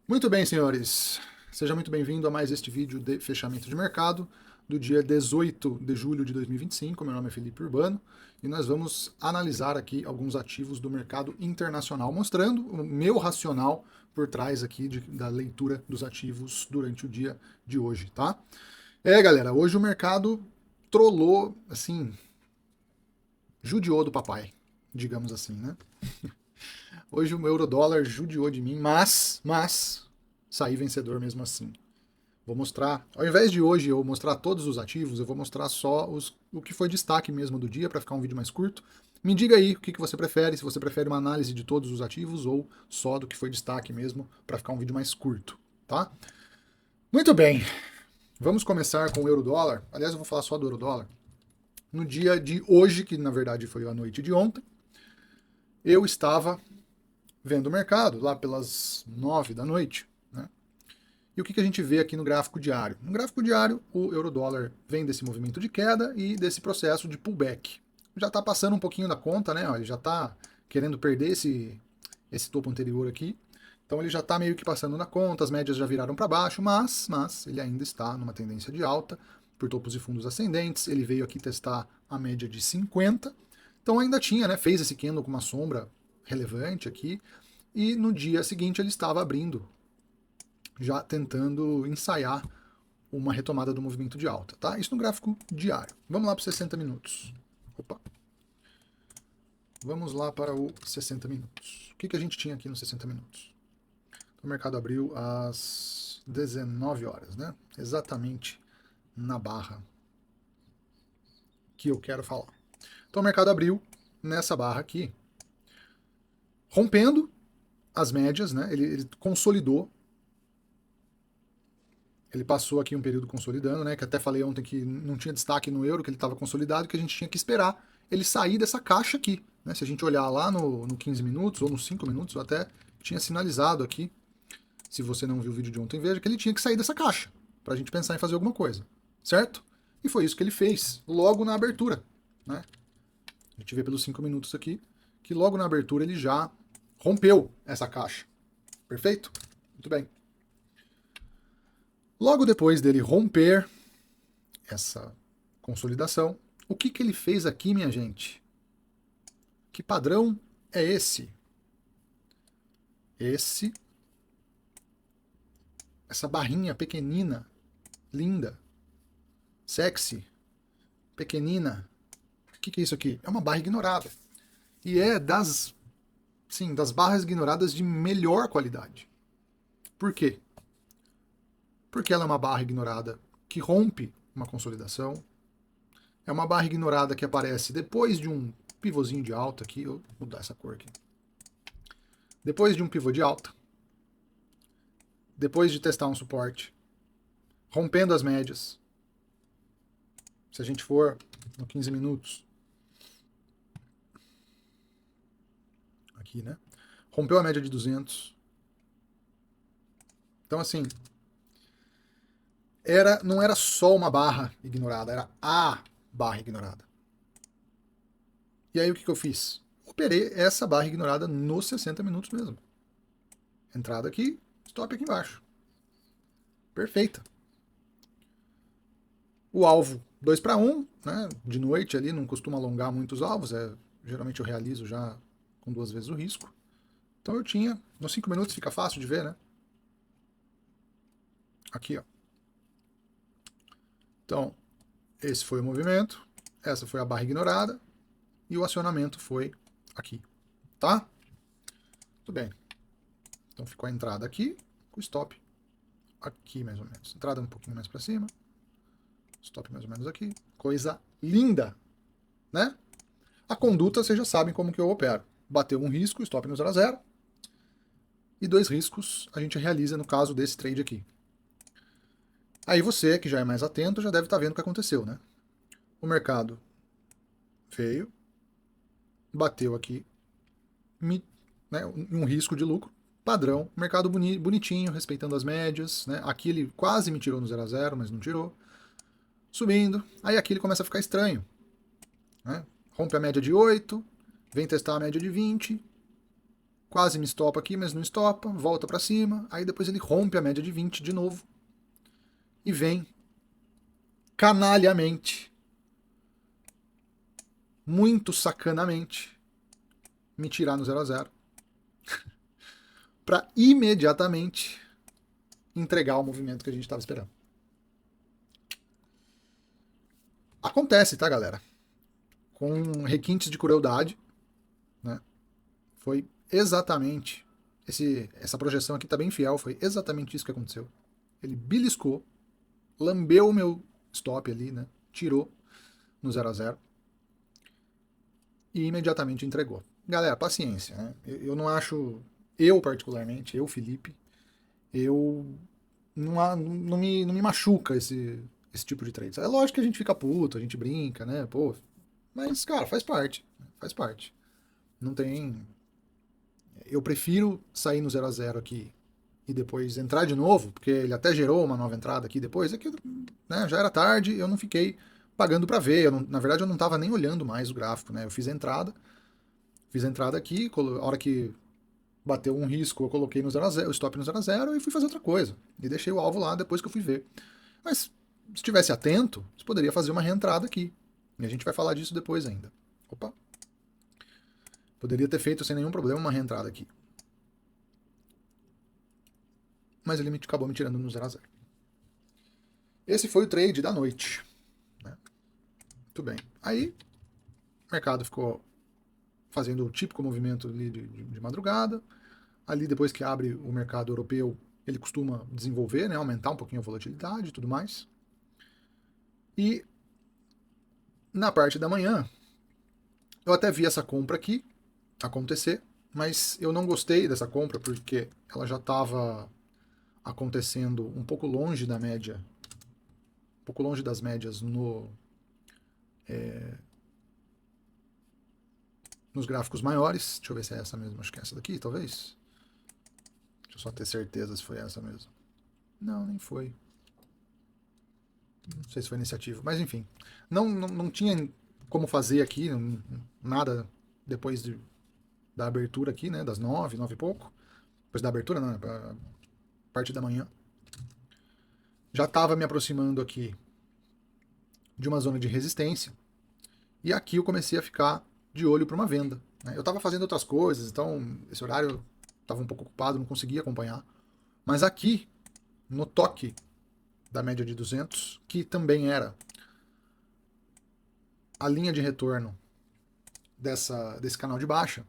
Muito bem, senhores. Seja muito bem-vindo a mais este vídeo de fechamento de mercado do dia 18 de julho de 2025. Meu nome é Felipe Urbano e nós vamos analisar aqui alguns ativos do mercado internacional, mostrando o meu racional por trás aqui da leitura dos ativos durante o dia de hoje, tá? Galera, hoje o mercado trollou, assim, judiou do papai, digamos assim, né? Hoje o euro-dólar judiou de mim, mas saí vencedor mesmo assim. Vou mostrar, ao invés de hoje eu mostrar todos os ativos, eu vou mostrar só o que foi destaque mesmo do dia para ficar um vídeo mais curto. Me diga aí o que você prefere, se você prefere uma análise de todos os ativos ou só do que foi destaque mesmo para ficar um vídeo mais curto, tá? Muito bem, vamos começar com o euro-dólar. Aliás, eu vou falar só do euro-dólar. No dia de hoje, que na verdade foi a noite de ontem, eu estava vendo o mercado lá pelas 9 da noite, né? E o que a gente vê aqui no gráfico diário? No gráfico diário, o euro-dólar vem desse movimento de queda e desse processo de pullback. Já está passando um pouquinho da conta, né? Ele já está querendo perder esse topo anterior aqui. Então ele já está meio que passando na conta, as médias já viraram para baixo, mas ele ainda está numa tendência de alta, por topos e fundos ascendentes. Ele veio aqui testar a média de 50, então ainda tinha, né? Fez esse candle com uma sombra relevante aqui, e no dia seguinte ele estava abrindo, já tentando ensaiar uma retomada do movimento de alta, tá? Isso no gráfico diário. Vamos lá para os 60 minutos. Opa. Vamos lá para o 60 minutos. O que a gente tinha aqui nos 60 minutos? O mercado abriu às 19 horas, né? Exatamente na barra que eu quero falar. Então o mercado abriu nessa barra aqui, rompendo as médias, né? Ele consolidou. Ele passou aqui um período consolidando, né? Que até falei ontem que não tinha destaque no euro, que ele estava consolidado, que a gente tinha que esperar ele sair dessa caixa aqui. Né? Se a gente olhar lá no 15 minutos ou nos 5 minutos, eu até tinha sinalizado aqui, se você não viu o vídeo de ontem, veja que ele tinha que sair dessa caixa, para a gente pensar em fazer alguma coisa. Certo? E foi isso que ele fez, logo na abertura. Né? A gente vê pelos 5 minutos aqui, que logo na abertura ele já rompeu essa caixa. Perfeito? Muito bem. Logo depois dele romper essa consolidação, o que ele fez aqui, minha gente? Que padrão é esse? Essa barrinha pequenina, linda, sexy, pequenina. O que é isso aqui? É uma barra ignorada. E é das barras ignoradas de melhor qualidade. Por quê? Porque ela é uma barra ignorada que rompe uma consolidação. É uma barra ignorada que aparece depois de um pivôzinho de alta aqui. Eu vou mudar essa cor aqui. Depois de um pivô de alta. Depois de testar um suporte. Rompendo as médias. Se a gente for no 15 minutos. Aqui, né? Rompeu a média de 200. Então, assim, não era só uma barra ignorada, era a barra ignorada. E aí o que eu fiz? Operei essa barra ignorada nos 60 minutos mesmo. Entrada aqui, stop aqui embaixo. Perfeita. O alvo 2 para 1, né? De noite ali, não costuma alongar muitos alvos, geralmente eu realizo já com 2 vezes o risco. Então eu tinha, nos 5 minutos fica fácil de ver, né? Aqui, ó. Então, esse foi o movimento, essa foi a barra ignorada e o acionamento foi aqui, tá? Tudo bem. Então ficou a entrada aqui, com o stop aqui mais ou menos. Entrada um pouquinho mais para cima, stop mais ou menos aqui. Coisa linda, né? A conduta vocês já sabem como que eu opero. Bateu um risco, stop no 0 a 0. E 2 riscos a gente realiza no caso desse trade aqui. Aí você, que já é mais atento, já deve estar vendo o que aconteceu, né? O mercado veio, bateu aqui, né, um risco de lucro, padrão, mercado bonitinho, respeitando as médias, né? Aqui ele quase me tirou no 0 a 0, mas não tirou. Subindo, aí aqui ele começa a ficar estranho. Né? Rompe a média de 8, vem testar a média de 20, quase me estopa aqui, mas não estopa, volta para cima, aí depois ele rompe a média de 20 de novo e vem canalhamente, muito sacanamente, me tirar no 0 a 0 para imediatamente entregar o movimento que a gente estava esperando. Acontece, tá, galera? Com requintes de crueldade, né? Foi exatamente essa projeção aqui tá bem fiel, foi exatamente isso que aconteceu. Ele beliscou, lambeu o meu stop ali, né? Tirou no 0 a 0 e imediatamente entregou. Galera, paciência, né? Eu não acho, eu particularmente, eu, Felipe, eu não me machuca esse tipo de trade. É lógico que a gente fica puto, a gente brinca, né? Pô, mas, cara, faz parte. Faz parte. Não tem. Eu prefiro sair no 0 a 0 aqui e depois entrar de novo, porque ele até gerou uma nova entrada aqui depois. É que, né, já era tarde, eu não fiquei pagando para ver. Na verdade, eu não estava nem olhando mais o gráfico, né? Eu fiz a entrada aqui, a hora que bateu um risco, eu coloquei no 0 a 0, o stop no 0 a 0 e fui fazer outra coisa. E deixei o alvo lá depois que eu fui ver. Mas se estivesse atento, você poderia fazer uma reentrada aqui. E a gente vai falar disso depois ainda. Opa. Poderia ter feito sem nenhum problema uma reentrada aqui. Mas ele acabou me tirando no 0 a 0. Esse foi o trade da noite. Né? Muito bem. Aí, o mercado ficou fazendo o típico movimento ali de madrugada. Ali, depois que abre o mercado europeu, ele costuma desenvolver, né, aumentar um pouquinho a volatilidade e tudo mais. E na parte da manhã, eu até vi essa compra aqui acontecer, mas eu não gostei dessa compra porque ela já estava acontecendo um pouco longe da média, um pouco longe das médias nos gráficos maiores. Deixa eu ver se é essa mesmo, acho que é essa daqui, talvez. Deixa eu só ter certeza se foi essa mesmo. Não, nem foi. Não sei se foi iniciativa, mas enfim. Não tinha como fazer aqui nada depois da abertura aqui, né? Das 9, 9 e pouco. Depois da abertura, não, a parte da manhã. Já estava me aproximando aqui de uma zona de resistência. E aqui eu comecei a ficar de olho para uma venda. Né? Eu estava fazendo outras coisas, então esse horário estava um pouco ocupado, não conseguia acompanhar. Mas aqui, no toque da média de 200, que também era a linha de retorno desse canal de baixa,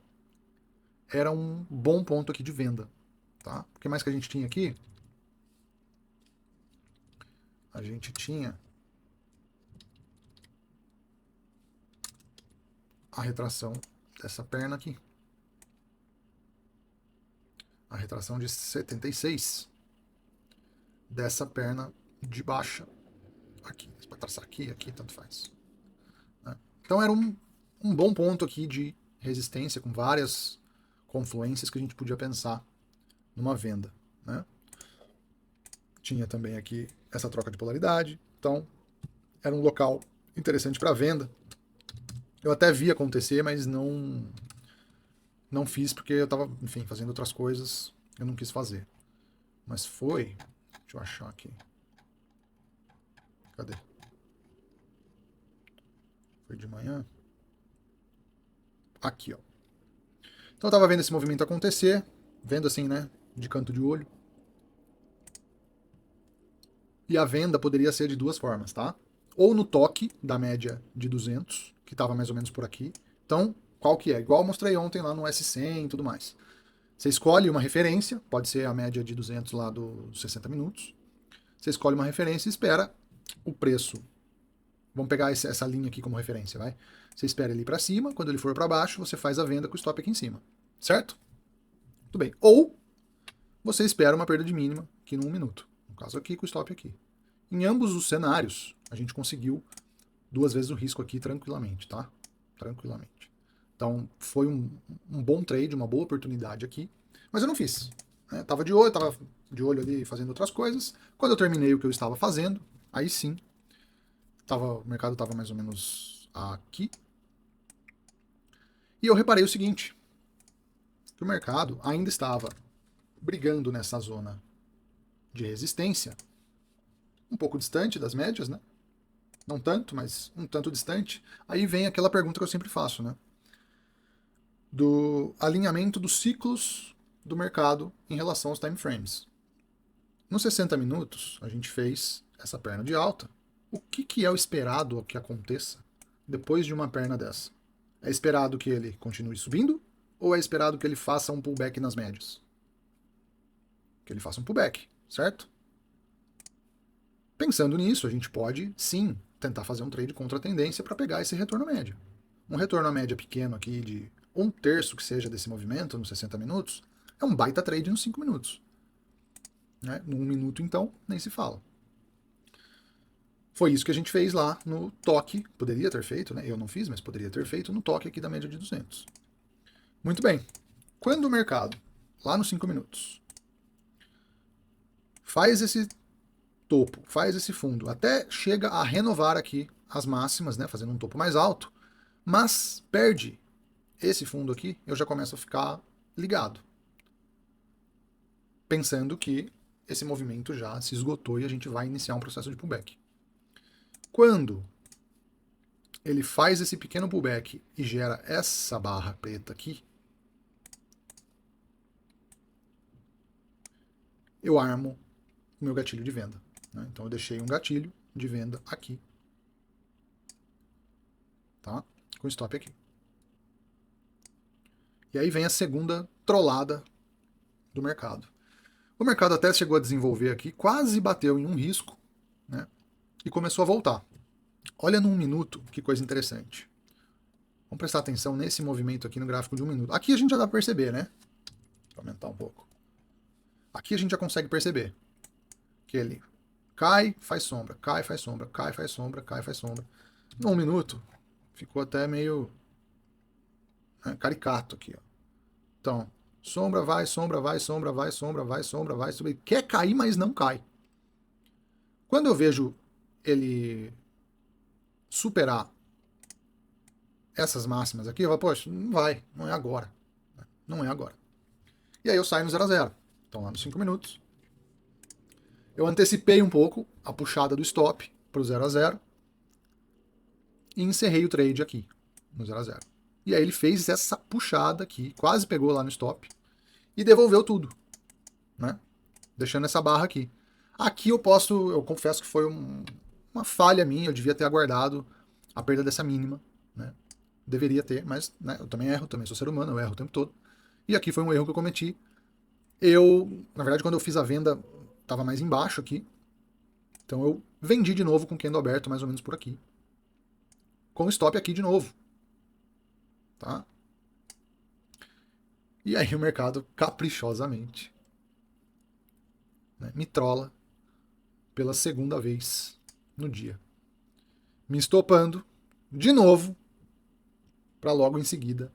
era um bom ponto aqui de venda. Tá? O que mais que a gente tinha aqui? A gente tinha a retração dessa perna aqui. A retração de 76 dessa perna de baixa aqui. Para traçar aqui, aqui, tanto faz. Né? Então era um bom ponto aqui de resistência com várias confluências que a gente podia pensar numa venda. Né? Tinha também aqui essa troca de polaridade, então era um local interessante para venda. Eu até vi acontecer, mas não fiz porque eu estava, enfim, fazendo outras coisas, eu não quis fazer. Mas foi, deixa eu achar aqui. Cadê? Foi de manhã? Aqui, ó. Então eu tava vendo esse movimento acontecer, vendo assim, né, de canto de olho. E a venda poderia ser de duas formas, tá? Ou no toque da média de 200, que estava mais ou menos por aqui. Então, qual que é? Igual eu mostrei ontem lá no S100 e tudo mais. Você escolhe uma referência, pode ser a média de 200 lá dos 60 minutos. Você escolhe uma referência e espera o preço. Vamos pegar essa linha aqui como referência, vai? Você espera ele para cima, quando ele for para baixo, você faz a venda com o stop aqui em cima. Certo? Tudo bem. Ou você espera uma perda de mínima aqui no 1 minuto. No caso aqui, com o stop aqui. Em ambos os cenários, a gente conseguiu duas vezes o risco aqui tranquilamente, tá? Tranquilamente. Então, foi um bom trade, uma boa oportunidade aqui, mas eu não fiz. Né? Tava de olho ali fazendo outras coisas. Quando eu terminei o que eu estava fazendo, aí sim, o mercado estava mais ou menos aqui. E eu reparei o seguinte, que o mercado ainda estava brigando nessa zona de resistência, um pouco distante das médias, né? Não tanto, mas um tanto distante. Aí vem aquela pergunta que eu sempre faço, né? Do alinhamento dos ciclos do mercado em relação aos time frames. Nos 60 minutos, a gente fez essa perna de alta. O que é o esperado que aconteça depois de uma perna dessa? É esperado que ele continue subindo ou é esperado que ele faça um pullback nas médias? Que ele faça um pullback, certo? Pensando nisso, a gente pode, sim, tentar fazer um trade contra a tendência para pegar esse retorno médio. Um retorno à média pequeno aqui de 1/3 que seja desse movimento nos 60 minutos é um baita trade nos 5 minutos. Né? No 1 minuto, então, nem se fala. Foi isso que a gente fez lá no toque, poderia ter feito, né? Eu não fiz, mas poderia ter feito no toque aqui da média de 200. Muito bem. Quando o mercado, lá nos 5 minutos, faz esse topo, faz esse fundo, até chega a renovar aqui as máximas, né, fazendo um topo mais alto, mas perde esse fundo aqui, eu já começo a ficar ligado, pensando que esse movimento já se esgotou e a gente vai iniciar um processo de pullback. Quando ele faz esse pequeno pullback e gera essa barra preta aqui, eu armo o meu gatilho de venda. Né? Então eu deixei um gatilho de venda aqui, tá? Com stop aqui. E aí vem a segunda trollada do mercado. O mercado até chegou a desenvolver aqui, quase bateu em um risco, né? E começou a voltar. Olha no 1 minuto, que coisa interessante. Vamos prestar atenção nesse movimento aqui no gráfico de 1 minuto. Aqui a gente já dá para perceber, né? Vou aumentar um pouco. Aqui a gente já consegue perceber que ele cai, faz sombra, cai, faz sombra, cai, faz sombra, cai, faz sombra. No 1 minuto, ficou até meio caricato aqui, ó. Então, sombra, vai, sombra, vai, sombra, vai, sombra, vai, sombra, vai, sombra. Ele quer cair, mas não cai. Quando eu vejo ele superar essas máximas aqui, eu falo, poxa, não vai, não é agora. Não é agora. E aí eu saio no 0 a 0. Então lá nos 5 minutos. Eu antecipei um pouco a puxada do stop para o 0 a 0 e encerrei o trade aqui, no 0 a 0. E aí ele fez essa puxada aqui, quase pegou lá no stop e devolveu tudo, né? Deixando essa barra aqui. Aqui eu confesso que foi uma falha minha, eu devia ter aguardado a perda dessa mínima, né? Deveria ter, mas né, eu também erro, também sou ser humano, eu erro o tempo todo. E aqui foi um erro que eu cometi. Na verdade, quando eu fiz a venda, estava mais embaixo aqui. Então eu vendi de novo com o candle aberto, mais ou menos por aqui. Com stop aqui de novo. Tá? E aí o mercado, caprichosamente, né, me trola pela segunda vez no dia. Me estopando de novo para logo em seguida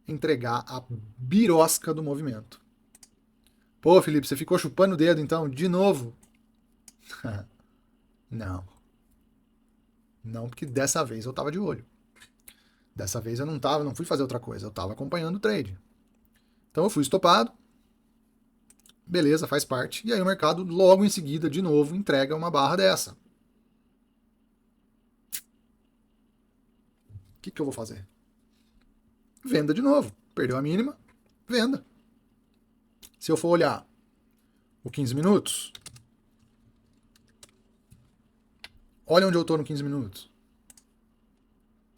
entregar a birosca do movimento. Pô, Felipe, você ficou chupando o dedo então de novo? Não. Não, porque dessa vez eu tava de olho. Dessa vez eu não fui fazer outra coisa, eu tava acompanhando o trade. Então eu fui estopado. Beleza, faz parte. E aí o mercado logo em seguida, de novo, entrega uma barra dessa. O que eu vou fazer? Venda de novo. Perdeu a mínima, venda. Se eu for olhar o 15 minutos, olha onde eu estou no 15 minutos.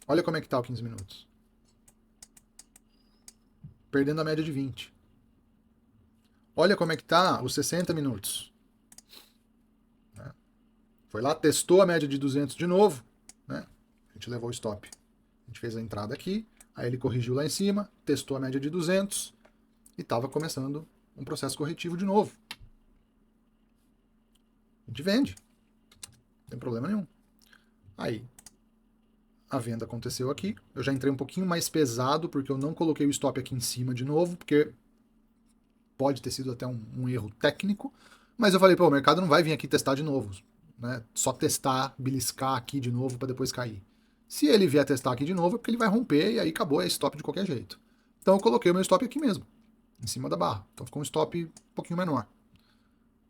Olha como é que está o 15 minutos. Perdendo a média de 20. Olha como é que está os 60 minutos. Foi lá, testou a média de 200 de novo. Né? A gente levou o stop. A gente fez a entrada aqui, aí ele corrigiu lá em cima, testou a média de 200 e estava começando um processo corretivo de novo. A gente vende. Não tem problema nenhum. Aí, a venda aconteceu aqui. Eu já entrei um pouquinho mais pesado, porque eu não coloquei o stop aqui em cima de novo, porque pode ter sido até um erro técnico. Mas eu falei, pô, o mercado não vai vir aqui testar de novo. Né? Só testar, beliscar aqui de novo para depois cair. Se ele vier testar aqui de novo, é porque ele vai romper e aí acabou, é stop de qualquer jeito. Então eu coloquei o meu stop aqui mesmo, em cima da barra. Então ficou um stop um pouquinho menor.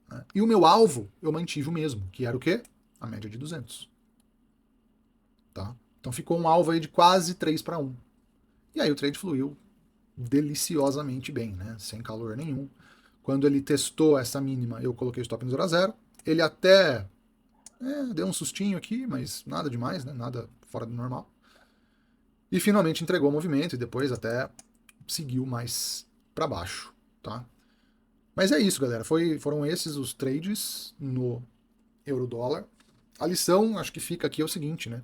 Né? E o meu alvo eu mantive o mesmo, que era o quê? A média de 200. Tá? Então ficou um alvo aí de quase 3-1. E aí o trade fluiu deliciosamente bem, né? Sem calor nenhum. Quando ele testou essa mínima, eu coloquei o stop no 0 a 0. Ele até deu um sustinho aqui, mas nada demais, né? Nada fora do normal. E finalmente entregou o movimento e depois até seguiu mais para baixo, tá? Mas é isso, galera. Foram esses os trades no euro-dólar. A lição, acho que fica aqui é o seguinte, né?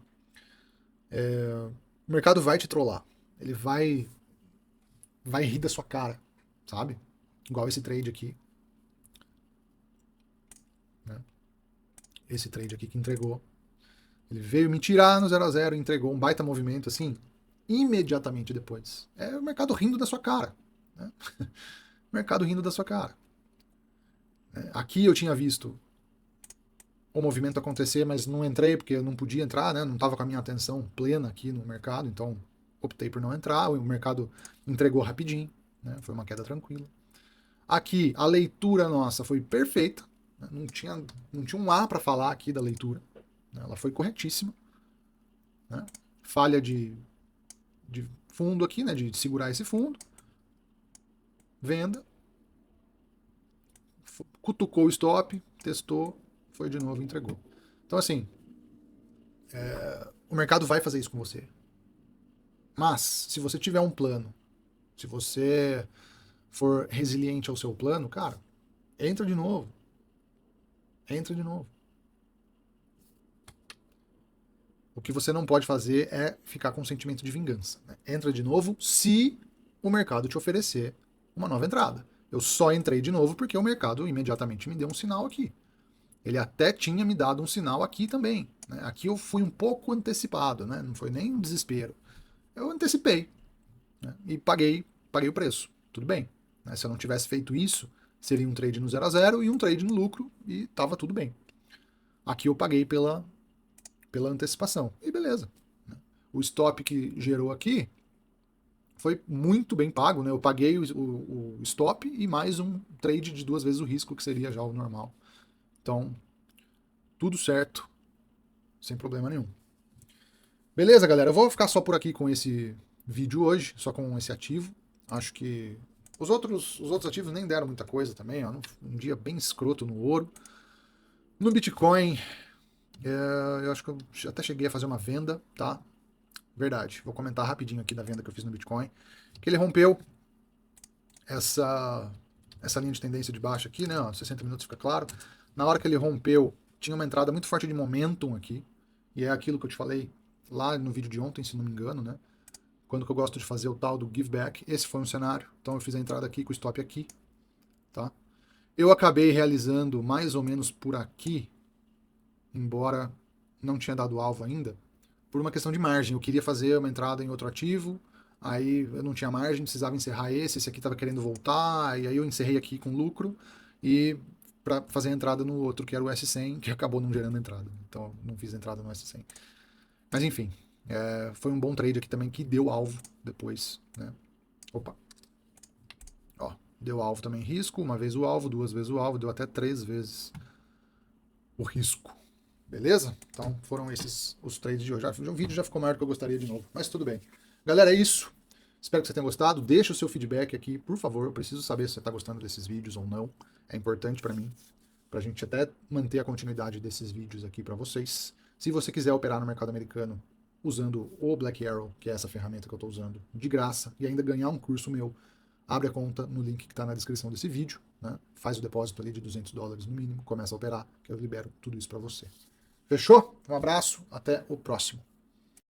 O mercado vai te trollar. Ele vai rir da sua cara, sabe? Igual esse trade aqui. Né? Esse trade aqui que entregou. Ele veio me tirar no 0 a 0 e entregou um baita movimento assim, imediatamente depois. É o mercado rindo da sua cara. Né? O mercado rindo da sua cara. Aqui eu tinha visto o movimento acontecer, mas não entrei porque eu não podia entrar, né? Não estava com a minha atenção plena aqui no mercado, então optei por não entrar. O mercado entregou rapidinho, né? Foi uma queda tranquila. Aqui a leitura nossa foi perfeita, né? Não tinha um A para falar aqui da leitura, né? Ela foi corretíssima. Né? Falha de fundo aqui, né? De segurar esse fundo. Venda. Cutucou o stop, testou, foi de novo e entregou. Então, assim, o mercado vai fazer isso com você. Mas, se você tiver um plano, se você for resiliente ao seu plano, cara, entra de novo. Entra de novo. O que você não pode fazer é ficar com um sentimento de vingança. Né? Entra de novo se o mercado te oferecer uma nova entrada. Eu só entrei de novo porque o mercado imediatamente me deu um sinal aqui. Ele até tinha me dado um sinal aqui também. Né? Aqui eu fui um pouco antecipado, né? Não foi nem um desespero. Eu antecipei, né? E paguei o preço. Tudo bem. Né? Se eu não tivesse feito isso, seria um trade no 0 a 0 e um trade no lucro e estava tudo bem. Aqui eu paguei pela antecipação. E beleza. Né? O stop que gerou aqui foi muito bem pago. Né? Eu paguei o stop e mais um trade de 2 vezes o risco, que seria já o normal. Então, tudo certo, sem problema nenhum. Beleza, galera? Eu vou ficar só por aqui com esse vídeo hoje, só com esse ativo. Acho que os outros ativos nem deram muita coisa também. Ó, um dia bem escroto no ouro. No Bitcoin, eu acho que eu até cheguei a fazer uma venda, tá? Verdade. Vou comentar rapidinho aqui da venda que eu fiz no Bitcoin. Que ele rompeu essa linha de tendência de baixa aqui, né? Ó, 60 minutos fica claro. Na hora que ele rompeu, tinha uma entrada muito forte de momentum aqui. E é aquilo que eu te falei lá no vídeo de ontem, se não me engano, né? Quando que eu gosto de fazer o tal do give back. Esse foi um cenário. Então eu fiz a entrada aqui com o stop aqui, tá? Eu acabei realizando mais ou menos por aqui, embora não tinha dado alvo ainda, por uma questão de margem. Eu queria fazer uma entrada em outro ativo, aí eu não tinha margem, precisava encerrar esse aqui estava querendo voltar, e aí eu encerrei aqui com lucro, e para fazer a entrada no outro, que era o S100, que acabou não gerando entrada. Então não fiz entrada no S100. Mas enfim, foi um bom trade aqui também, que deu alvo depois. Né? Opa. Ó, deu alvo também risco, uma vez o alvo, 2 vezes o alvo, deu até 3 vezes o risco. Beleza? Então foram esses os trades de hoje. O vídeo já ficou maior do que eu gostaria de novo, mas tudo bem. Galera, é isso. Espero que você tenha gostado. Deixa o seu feedback aqui, por favor. Eu preciso saber se você está gostando desses vídeos ou não. É importante para mim, para a gente até manter a continuidade desses vídeos aqui para vocês. Se você quiser operar no mercado americano usando o Black Arrow, que é essa ferramenta que eu estou usando, de graça, e ainda ganhar um curso meu, abre a conta no link que está na descrição desse vídeo. Né? Faz o depósito ali de $200 no mínimo, começa a operar, que eu libero tudo isso para você. Fechou? Um abraço, até o próximo.